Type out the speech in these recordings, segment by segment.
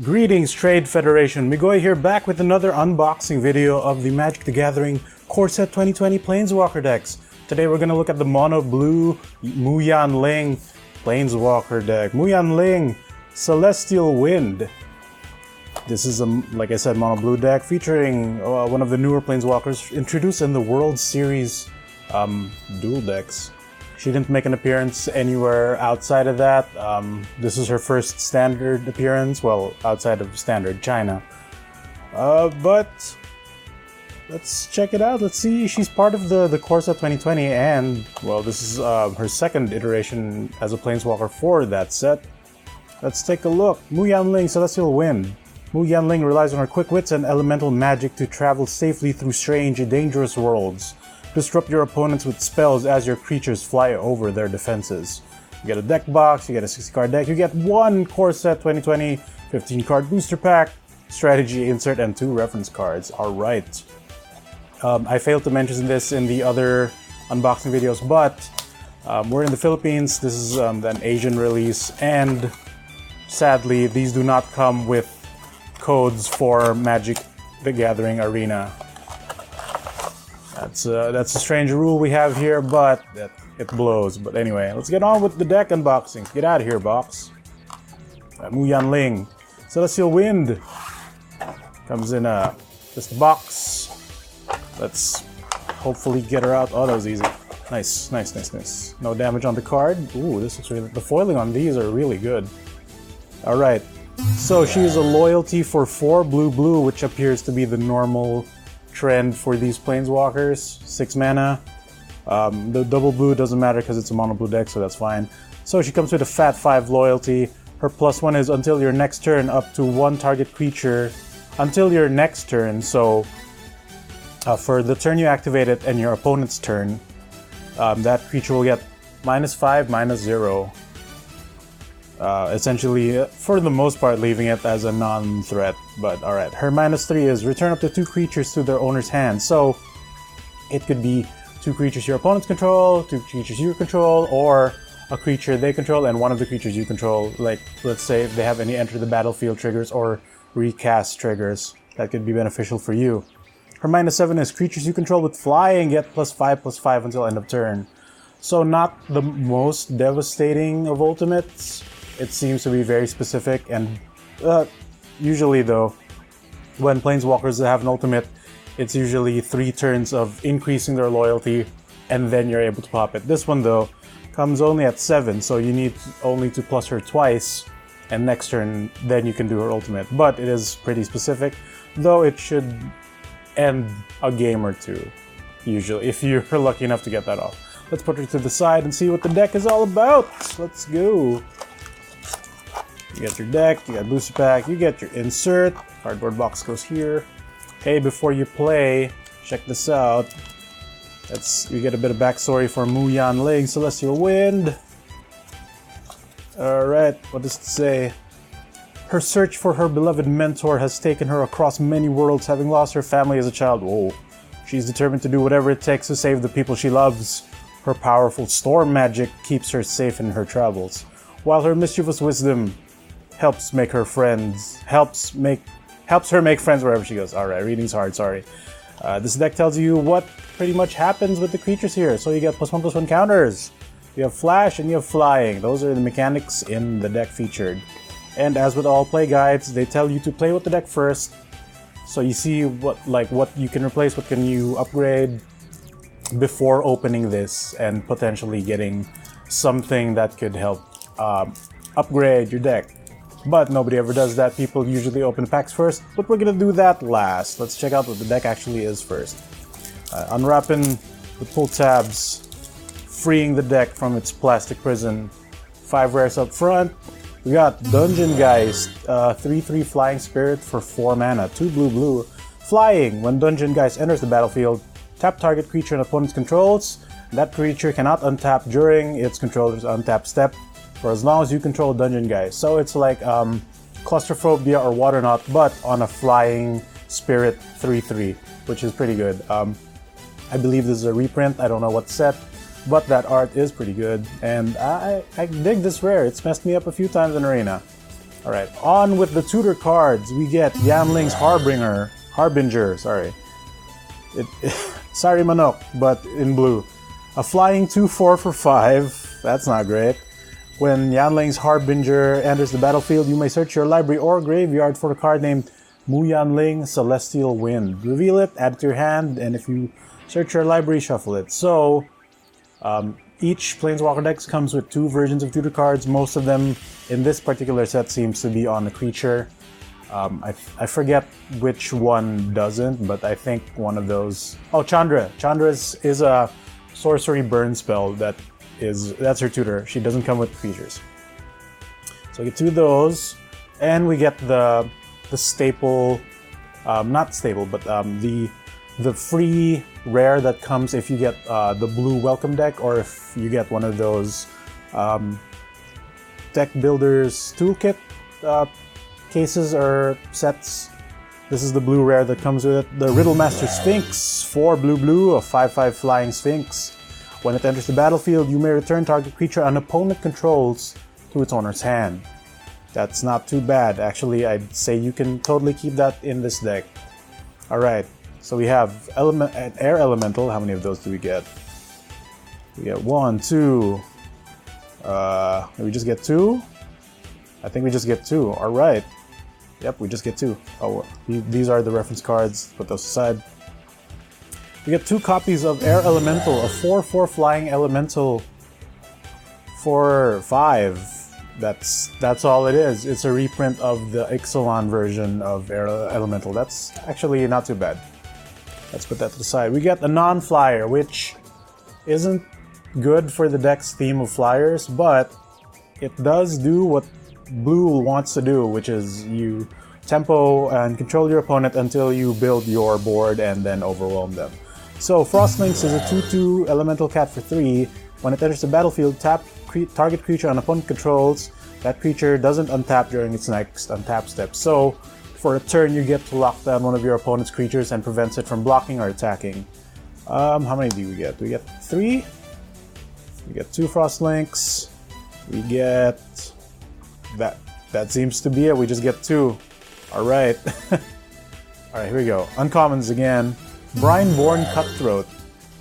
Greetings, Trade Federation. Migoy here, back with another unboxing video of the Magic the Gathering Core Set 2020 Planeswalker decks. Today we're going to look at the mono blue Mu Yanling Planeswalker deck. Mu Yanling Celestial Wind. This is, like I said, mono blue deck featuring one of the newer Planeswalkers introduced in the World Series dual decks. She didn't make an appearance anywhere outside of that. This is her first standard appearance, well, outside of standard China. But let's check it out. Let's see. She's part of the Core Set 2020, and well, this is her second iteration as a Planeswalker for that set. Let's take a look. Mu Yanling Celestial Wind. Mu Yanling relies on her quick wits and elemental magic to travel safely through strange and dangerous worlds. Disrupt your opponents with spells as your creatures fly over their defenses. You get a deck box, you get a 60-card deck, you get one Core Set 2020 15-card booster pack, strategy insert, and 2 reference cards. Alright. I failed to mention this in the other unboxing videos, but we're in the Philippines. This is an Asian release, and sadly, these do not come with codes for Magic the Gathering Arena. That's a strange rule we have here, but it blows. But anyway, let's get on with the deck unboxing. Get out of here, box. Mu Yanling Celestial Wind comes in just a box. Let's hopefully get her out. Oh, that was easy. Nice, nice, nice, nice. No damage on the card. Ooh, this looks really. The foiling on these are really good. All right. So she is a loyalty for 4 blue, which appears to be the normal trend for these Planeswalkers. 6 mana. The double blue doesn't matter because it's a mono blue deck, so that's fine. So she comes with a fat 5 loyalty. Her +1 is until your next turn, up to 1 target creature until your next turn. So for the turn you activate it and your opponent's turn, that creature will get -5, -0. Essentially, for the most part, leaving it as a non-threat. But alright, her -3 is return up to 2 creatures to their owner's hand. So it could be 2 creatures your opponents control, 2 creatures you control, or a creature they control and one of the creatures you control. Like, let's say if they have any enter the battlefield triggers or recast triggers, that could be beneficial for you. Her -7 is creatures you control with flying get +5/+5 until end of turn. So not the most devastating of ultimates. It seems to be very specific, and usually though, when Planeswalkers have an ultimate, it's usually 3 turns of increasing their loyalty, and then you're able to pop it. This one though, comes only at 7, so you need only to plus her twice, and next turn, then you can do her ultimate. But it is pretty specific, though it should end a game or 2, usually, if you're lucky enough to get that off. Let's put her to the side and see what the deck is all about. Let's go. You get your deck, you got booster pack, you get your insert. Cardboard box goes here. Hey, before you play, check this out. You get a bit of backstory for Mu Yanling Celestial Wind. Alright, what does it say? Her search for her beloved mentor has taken her across many worlds, having lost her family as a child. Whoa. She's determined to do whatever it takes to save the people she loves. Her powerful storm magic keeps her safe in her travels, while her mischievous wisdom helps her make friends wherever she goes. Alright, reading's hard, sorry. This deck tells you what pretty much happens with the creatures here. So you get +1/+1 counters. You have flash and you have flying. Those are the mechanics in the deck featured. And as with all play guides, they tell you to play with the deck first. So you see what you can replace, what can you upgrade before opening this and potentially getting something that could help upgrade your deck. But nobody ever does that. People usually open packs first, but we're gonna do that last. Let's check out what the deck actually is first. Unwrapping the pull tabs, freeing the deck from its plastic prison. 5 rares up front. We got Dungeon Geist, 3/3 Flying Spirit for 4 mana, 2 blue. Flying. When Dungeon Geist enters the battlefield, tap target creature and opponent's controls. That creature cannot untap during its controller's untap step for as long as you control Dungeon Geist. So it's like Claustrophobia or Waterknot, but on a Flying Spirit 3/3, which is pretty good. I believe this is a reprint. I don't know what set. But that art is pretty good, and I dig this rare. It's messed me up a few times in Arena. Alright, on with the tutor cards. We get Yanling's Harbinger, sorry. Sorry Manok, but in blue. A flying 2/4 for 5, that's not great. When Yanling's Harbinger enters the battlefield, you may search your library or graveyard for a card named Mu Yanling Celestial Wind. Reveal it, add it to your hand, and if you search your library, shuffle it. So, each Planeswalker deck comes with 2 versions of tutor cards. Most of them in this particular set seems to be on a creature. I forget which one doesn't, but I think one of those... Oh, Chandra! Chandra is a sorcery burn spell that's her tutor. She doesn't come with creatures. So we get 2 of those, and we get the staple... not staple, but the free rare that comes if you get the blue welcome deck, or if you get one of those deck builders toolkit cases or sets. This is the blue rare that comes with it. The Riddlemaster Sphinx, 4 blue, a 5/5 flying Sphinx. When it enters the battlefield, you may return target creature an opponent controls to its owner's hand. That's not too bad. Actually, I'd say you can totally keep that in this deck. Alright. So we have Air Elemental. How many of those do we get? We get 1, 2. We just get 2? I think we just get 2. Alright. Yep, we just get 2. Oh, these are the reference cards. Put those aside. We get 2 copies of Air Elemental, a 4/4 flying elemental for 5. That's all it is. It's a reprint of the Ixalan version of Air Elemental. That's actually not too bad. Let's put that to the side. We get a non-flyer, which isn't good for the deck's theme of flyers, but it does do what blue wants to do, which is you tempo and control your opponent until you build your board and then overwhelm them. So Frostlinks is a 2/2 elemental cat for 3. When it enters the battlefield, tap target creature an opponent controls. That creature doesn't untap during its next untap step. So for a turn, you get to lock down one of your opponent's creatures and prevents it from blocking or attacking. How many do we get? We get 3. We get 2 Frostlinks. We get... That seems to be it. We just get 2. Alright. Alright, here we go. Uncommons again. Brineborn Cutthroat.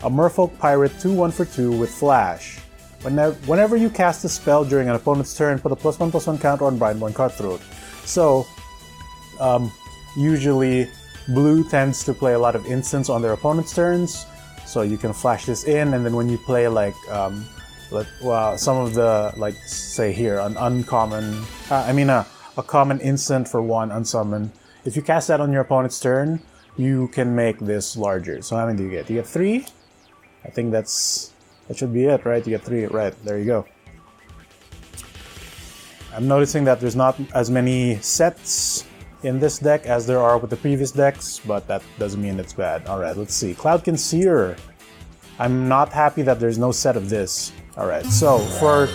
A Merfolk Pirate 2/1 for 2 with Flash. Whenever you cast a spell during an opponent's turn, put a +1/+1 counter on Brineborn Cutthroat. So, usually blue tends to play a lot of instants on their opponent's turns, so you can flash this in, and then when you play like some of the, like say here, an uncommon, a common instant for 1 unsummon. If you cast that on your opponent's turn, you can make this larger. So how many do you get? You get 3? I think that should be it, right? You get 3, right? There you go. I'm noticing that there's not as many sets in this deck as there are with the previous decks, but that doesn't mean it's bad. Alright, let's see. Cloudkin Seer. I'm not happy that there's no set of this. Alright, so for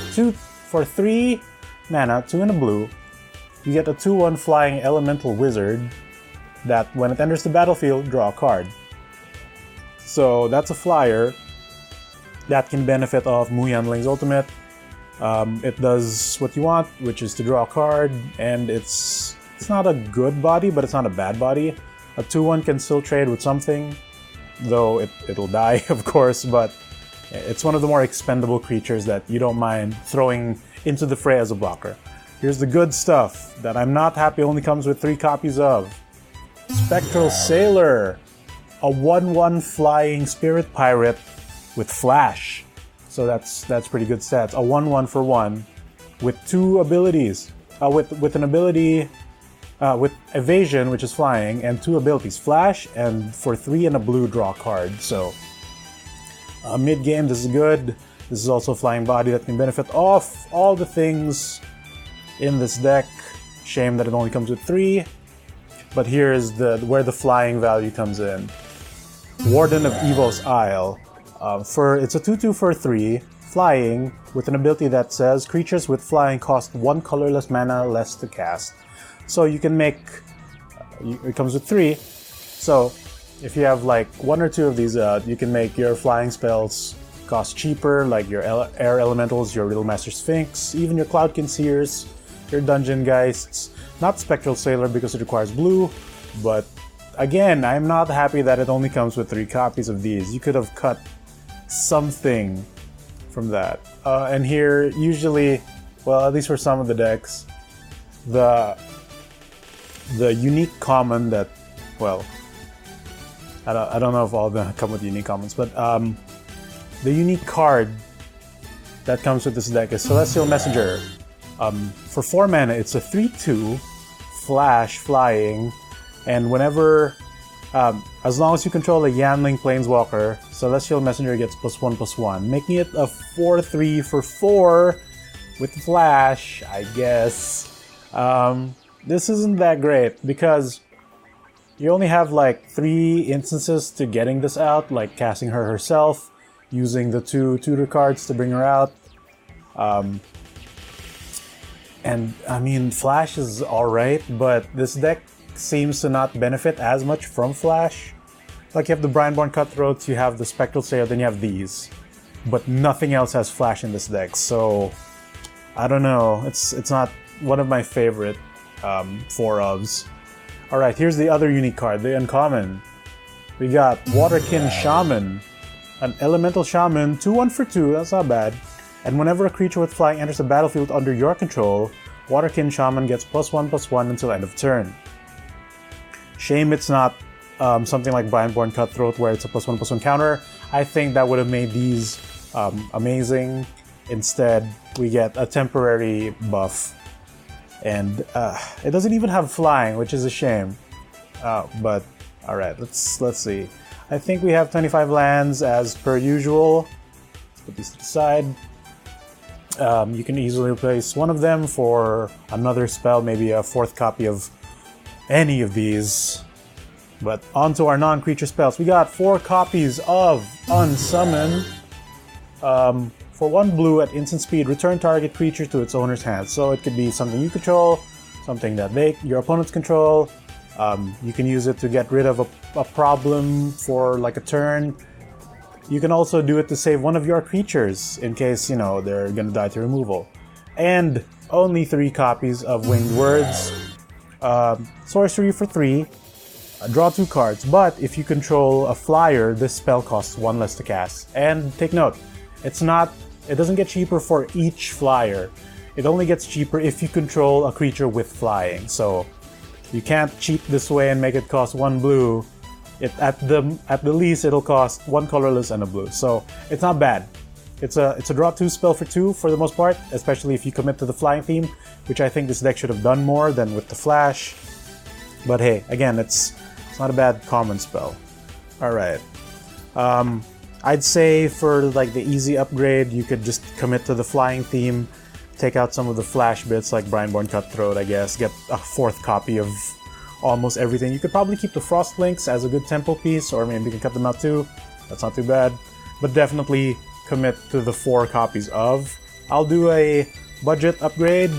3 mana, 2 and a blue, you get a 2/1 flying elemental wizard that when it enters the battlefield, draw a card. So that's a flyer that can benefit off Mu Yanling's ultimate. It does what you want, which is to draw a card, and it's not a good body, but it's not a bad body. A 2/1 can still trade with something, though it'll die, of course, but it's one of the more expendable creatures that you don't mind throwing into the fray as a blocker. Here's the good stuff that I'm not happy only comes with 3 copies of. Spectral Sailor, a 1/1 flying spirit pirate with Flash. So that's pretty good stats. A 1/1 for 1 with 2 abilities. With an ability with evasion, which is flying, and 2 abilities, Flash, and for 3 and a blue, draw a card. So mid-game, this is good. This is also a flying body that can benefit off all the things in this deck. Shame that it only comes with 3. But here's where the flying value comes in. Warden of Evo's Isle. It's a 2/2 for 3, flying, with an ability that says creatures with flying cost 1 colorless mana less to cast. So you can make, it comes with 3, so if you have like 1 or 2 of these, you can make your flying spells cost cheaper, like your Air Elementals, your Riddlemaster Sphinx, even your Cloudkin Seers. your Dungeon Geists. Not Spectral Sailor because it requires blue, but again, I'm not happy that it only comes with 3 copies of these. You could have cut something from that. And here, usually, well, at least for some of the decks, the unique common that, well, I don't know if all of them come with unique commons, but the unique card that comes with this deck is Celestial Messenger. For 4 mana, it's a 3/2 flash flying, and whenever, as long as you control a Yanling Planeswalker, Celestial Messenger gets +1/+1, making it a 4/3 for 4 with flash, I guess. This isn't that great because you only have like 3 instances to getting this out, like casting her herself, using the 2 tutor cards to bring her out. And I mean, Flash is alright, but this deck seems to not benefit as much from Flash. Like you have the Brineborn Cutthroats, you have the Spectral Sailor, then you have these. But nothing else has Flash in this deck, so I don't know. It's not one of my favorite 4-ofs. Alright, here's the other unique card, the uncommon. We got Waterkin Shaman. An Elemental Shaman, 2/1 for 2, that's not bad. And whenever a creature with flying enters the battlefield under your control, Waterkin Shaman gets +1/+1 until end of turn. Shame it's not something like Brineborn Cutthroat where it's a +1/+1 counter. I think that would have made these amazing. Instead, we get a temporary buff. And it doesn't even have flying, which is a shame. But alright, let's see. I think we have 25 lands as per usual. Let's put these to the side. You can easily replace one of them for another spell, maybe a 4th copy of any of these. But onto our non-creature spells. We got 4 copies of Unsummon. For 1 blue at instant speed, return target creature to its owner's hand. So it could be something you control, something that your opponents control. You can use it to get rid of a problem for like a turn. You can also do it to save one of your creatures in case, you know, they're gonna die to removal. And only 3 copies of Winged Words. Sorcery for 3. Draw 2 cards, but if you control a flyer, this spell costs 1 less to cast. And take note, it doesn't get cheaper for each flyer. It only gets cheaper if you control a creature with flying. So you can't cheat this way and make it cost 1 blue. At the least, it'll cost 1 colorless and a blue. So it's not bad. It's a draw 2 spell for 2 for the most part, especially if you commit to the flying theme, which I think this deck should have done more than with the flash. But hey, again, it's not a bad common spell. All right. I'd say for like the easy upgrade, you could just commit to the flying theme, take out some of the flash bits like Brineborn Cutthroat, I guess, get a 4th copy of almost everything. You could probably keep the Frost Links as a good tempo piece, or maybe you can cut them out too. That's not too bad. But definitely commit to the 4 copies of. I'll do a budget upgrade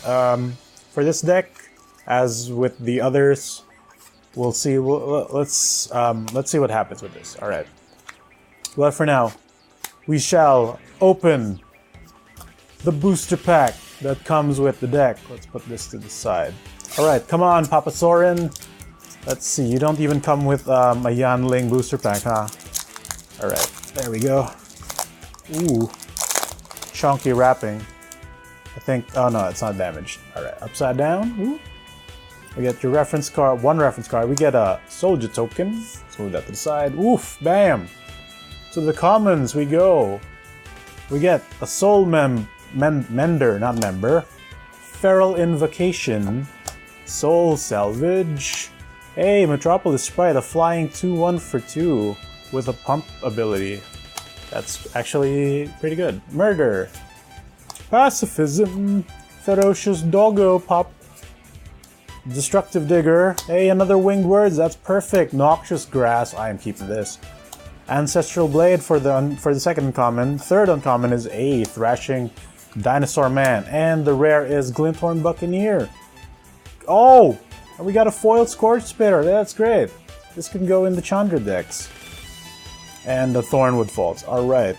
for this deck, as with the others. We'll see. Let's see what happens with this. All right. But for now, we shall open the booster pack that comes with the deck. Let's put this to the side. Alright, come on, Papa Soren. Let's see, you don't even come with a Yanling booster pack, huh? Alright, there we go. Ooh, chunky wrapping. I think, oh no, it's not damaged. Alright, upside down. Ooh. We get your reference card, 1 reference card. We get a soldier token. Let's move that to the side. Oof, bam! To the commons we go. We get a Soul Mender, not Member. Feral Invocation. Soul Salvage. Hey, Metropolis Sprite, a flying 2/1 for 2 with a pump ability. That's actually pretty good. Murder. Pacifism. Ferocious Doggo Pop. Destructive Digger. Hey, another Winged Words, that's perfect. Noxious Grass, I am keeping this. Ancestral Blade for the second uncommon. Third uncommon is a Thrashing Dinosaur Man, and the rare is Glinthorn Buccaneer. Oh, and we got a foiled Scorch Spitter. That's great. This can go in the Chandra decks. And the Thornwood Falls. All right.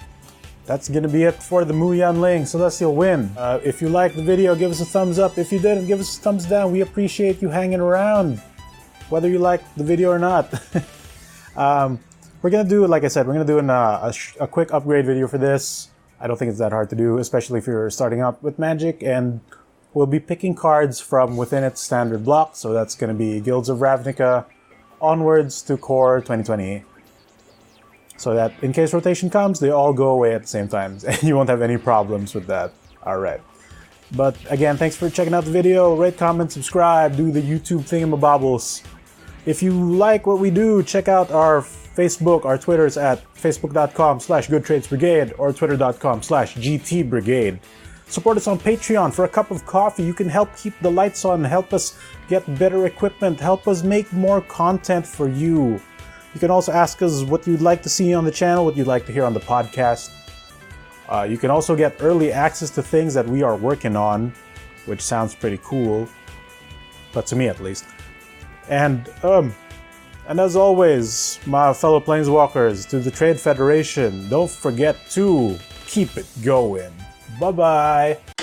that's gonna be it for the Mu Yanling Celestial Wind. If you liked the video, give us a thumbs up. If you didn't, give us a thumbs down. We appreciate you hanging around, whether you like the video or not. We're gonna do, like I said, we're gonna do a quick upgrade video for this. I don't think it's that hard to do, especially if you're starting out with Magic, and we'll be picking cards from within its standard block. So that's gonna be Guilds of Ravnica onwards to Core 2020. So that in case rotation comes, they all go away at the same time, and you won't have any problems with that. Alright. But again, thanks for checking out the video. Rate, comment, subscribe, do the YouTube thingamabobbles. If you like what we do, check out our Facebook, our Twitters at facebook.com/goodtradesbrigade or twitter.com/gtbrigade. Support us on Patreon for a cup of coffee. You can help keep the lights on, help us get better equipment, help us make more content for you. You can also ask us what you'd like to see on the channel, what you'd like to hear on the podcast. You can also get early access to things that we are working on, which sounds pretty cool, but to me at least. And as always, my fellow Planeswalkers, to the Trade Federation, don't forget to keep it going. Bye-bye!